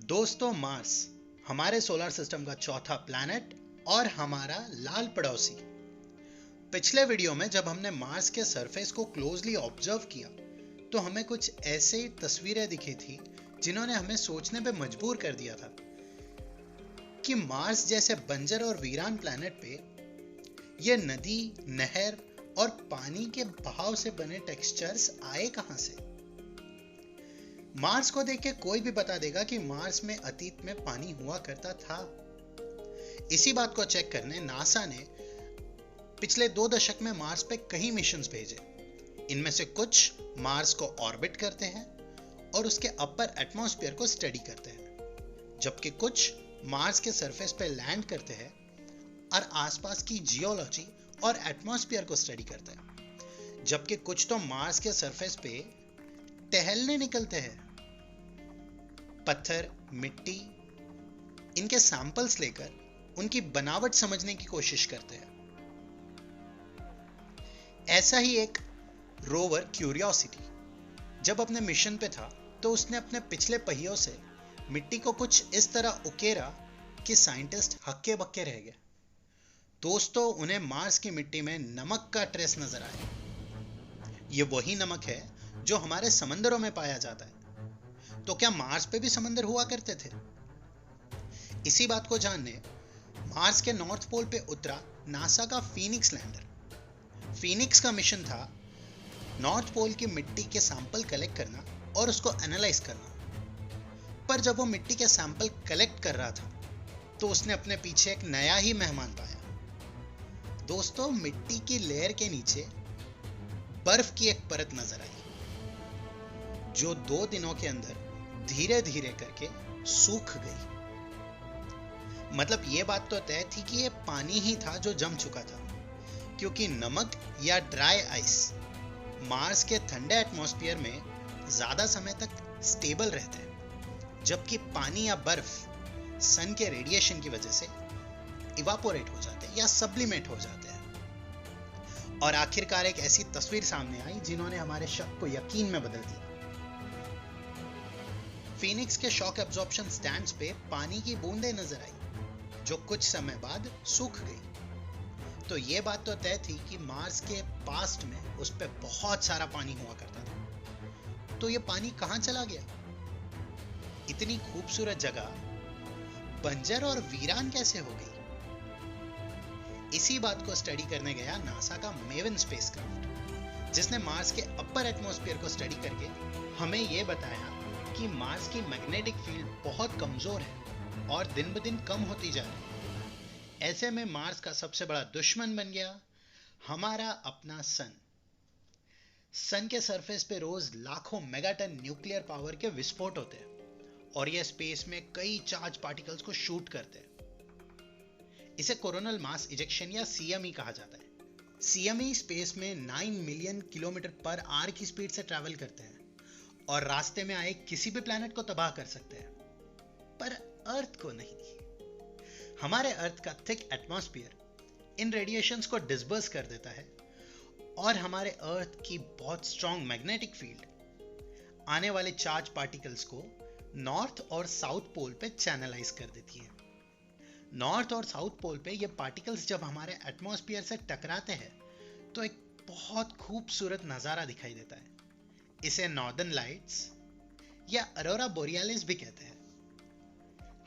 दोस्तों, मार्स हमारे solar system का चौथा प्लैनेट और हमारा लाल पड़ोसी। पिछले वीडियो में जब हमने मार्स के सरफेस को क्लोजली ऑब्जर्व किया तो हमें कुछ ऐसे तस्वीरें दिखी थी जिन्होंने हमें सोचने पे मजबूर कर दिया था कि मार्स जैसे बंजर और वीरान प्लैनेट पे ये नदी, नहर और पानी के बहाव से बने टेक्सचर्स आए कहां से। मार्स को देख के कोई भी बता देगा कि मार्स में अतीत में पानी हुआ करता था। इसी बात को चेक करने नासा ने पिछले 2 दशक में मार्स पे कई मिशंस भेजे। इनमें से कुछ मार्स को ऑर्बिट करते हैं और उसके अपर एटमॉस्फेयर को स्टडी करते हैं, जबकि कुछ मार्स के सरफेस पे लैंड करते हैं और आसपास की जियोलॉजी और एटमॉस्फेयर को स्टडी करते हैं, जबकि कुछ तो मार्स के सरफेस पे टहलने निकलते हैं। पत्थर, मिट्टी, इनके सैंपल्स लेकर उनकी बनावट समझने की कोशिश करते हैं। ऐसा ही एक रोवर क्यूरियोसिटी जब अपने मिशन पे था तो उसने अपने पिछले पहियों से मिट्टी को कुछ इस तरह उकेरा कि साइंटिस्ट हक्के बक्के रह गए। दोस्तों, उन्हें मार्स की मिट्टी में नमक का ट्रेस नजर आया। ये वही नमक है जो हमारे समंदरों में पाया जाता है। तो क्या मार्स पे भी समंदर हुआ करते थे? इसी बात को जानने मार्स के नॉर्थ पोल पे उतरा नासा का फीनिक्स लैंडर। फीनिक्स का मिशन था नॉर्थ पोल की मिट्टी के सैंपल कलेक्ट करना और उसको एनालाइज करना। पर जब वो मिट्टी के सैंपल कलेक्ट कर रहा था तो उसने अपने पीछे एक नया ही मेहमान पाया। दोस्तों, मिट्टी की लेयर के नीचे बर्फ की एक परत नजर आई जो 2 दिनों के अंदर धीरे धीरे करके सूख गई। मतलब ये बात तो तय थी कि ये पानी ही था जो जम चुका था, क्योंकि नमक या ड्राई आइस मार्स के ठंडे एटमॉस्फेयर में ज्यादा समय तक स्टेबल रहते हैं, जबकि पानी या बर्फ सन के रेडिएशन की वजह से इवापोरेट हो जाते हैं या सब्लिमेट हो जाते हैं। और आखिरकार एक ऐसी तस्वीर सामने आई जिन्होंने हमारे शक को यकीन में बदल दिया। फीनिक्स के शॉक एब्जॉर्प्शन स्टैंड्स पे पानी की बूंदें नजर आई जो कुछ समय बाद सूख गई। तो ये बात तो तय थी कि मार्स के पास्ट में उस पे बहुत सारा पानी हुआ करता था। तो ये पानी कहां चला गया? इतनी खूबसूरत जगह बंजर और वीरान कैसे हो गई? इसी बात को स्टडी करने गया नासा का मेवन स्पेसक्राफ्ट, जिसने मार्स के अपर एटमॉस्फेयर को स्टडी करके हमें यह बताया कि मार्स की मैग्नेटिक फील्ड बहुत कमजोर है और दिन ब दिन कम होती जा रही है। ऐसे में मार्स का सबसे बड़ा दुश्मन बन गया हमारा अपना सन। सन के सरफेस पे रोज लाखों मेगाटन न्यूक्लियर पावर के विस्फोट होते हैं और ये स्पेस में कई चार्ज पार्टिकल्स को शूट करते हैं। इसे कोरोनल मास इजेक्शन या सीएमई कहा जाता है। सीएमई स्पेस में 9 मिलियन किलोमीटर पर आवर की स्पीड से ट्रैवल करते हैं और रास्ते में आए किसी भी प्लैनेट को तबाह कर सकते हैं, पर अर्थ को नहीं। हमारे अर्थ का थिक एटमॉस्फेयर इन रेडिएशंस को डिस्पर्स कर देता है और हमारे अर्थ की बहुत स्ट्रॉन्ग मैग्नेटिक फील्ड आने वाले चार्ज पार्टिकल्स को नॉर्थ और साउथ पोल पे चैनलाइज कर देती है। नॉर्थ और साउथ पोल पे ये पार्टिकल्स जब हमारे एटमॉस्फेयर से टकराते हैं तो एक बहुत खूबसूरत नजारा दिखाई देता है। इसे नॉर्दर्न लाइट्स या अरोरा बोरियालिस भी कहते हैं।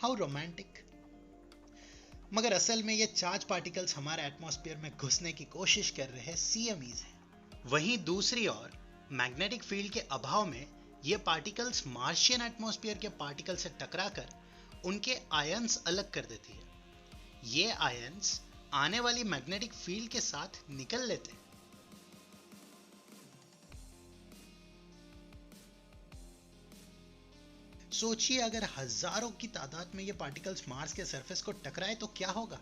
How romantic. मगर असल में ये चार्ज पार्टिकल्स हमारे एटमॉस्फेयर में घुसने की कोशिश कर रहे सीएमईज हैं। वहीं दूसरी ओर मैग्नेटिक फील्ड के अभाव में ये पार्टिकल्स मार्शियन एटमॉस्फेयर के पार्टिकल से टकराकर उनके आयंस अलग कर देती है। ये आयंस आने वाली मैग्नेटिक फील्ड के साथ निकल लेते हैं। सोचिए, अगर हजारों की तादाद में ये पार्टिकल्स मार्स के सरफेस को टकराए तो क्या होगा?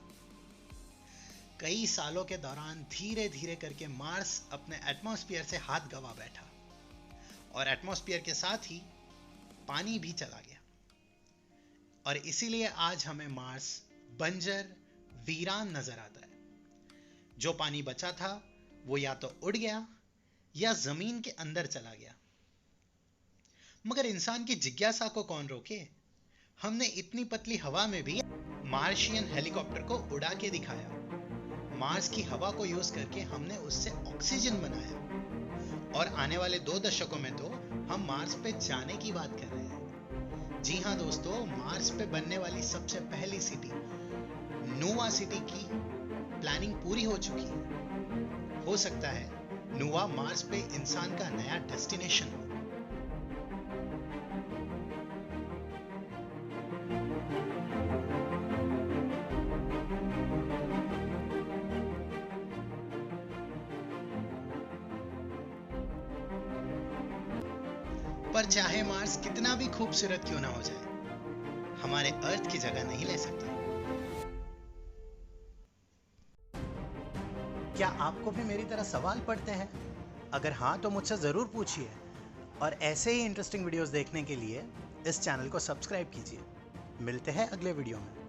कई सालों के दौरान धीरे धीरे करके मार्स अपने एटमॉस्फेयर से हाथ गंवा बैठा और एटमॉस्फेयर के साथ ही पानी भी चला गया। और इसीलिए आज हमें मार्स बंजर, वीरान नजर आता है। जो पानी बचा था वो या तो उड़ गया या जमीन के अंदर चला गया। मगर इंसान की जिज्ञासा को कौन रोके? हमने इतनी पतली हवा में भी मार्शियन हेलीकॉप्टर को उड़ा के दिखाया। मार्स की हवा को यूज करके हमने उससे ऑक्सीजन बनाया और आने वाले 2 दशकों में तो हम मार्स पे जाने की बात कर रहे हैं। जी हाँ दोस्तों, मार्स पे बनने वाली सबसे पहली सिटी नोवा सिटी की प्लानिंग पूरी हो चुकी है। हो सकता है नोवा मार्स पे इंसान का नया डेस्टिनेशन हो। पर चाहे मार्स कितना भी खूबसूरत क्यों ना हो जाए, हमारे अर्थ की जगह नहीं ले सकता। क्या आपको भी मेरी तरह सवाल पड़ते हैं? अगर हाँ तो मुझसे ज़रूर पूछिए और ऐसे ही इंटरेस्टिंग वीडियोस देखने के लिए इस चैनल को सब्सक्राइब कीजिए। मिलते हैं अगले वीडियो में।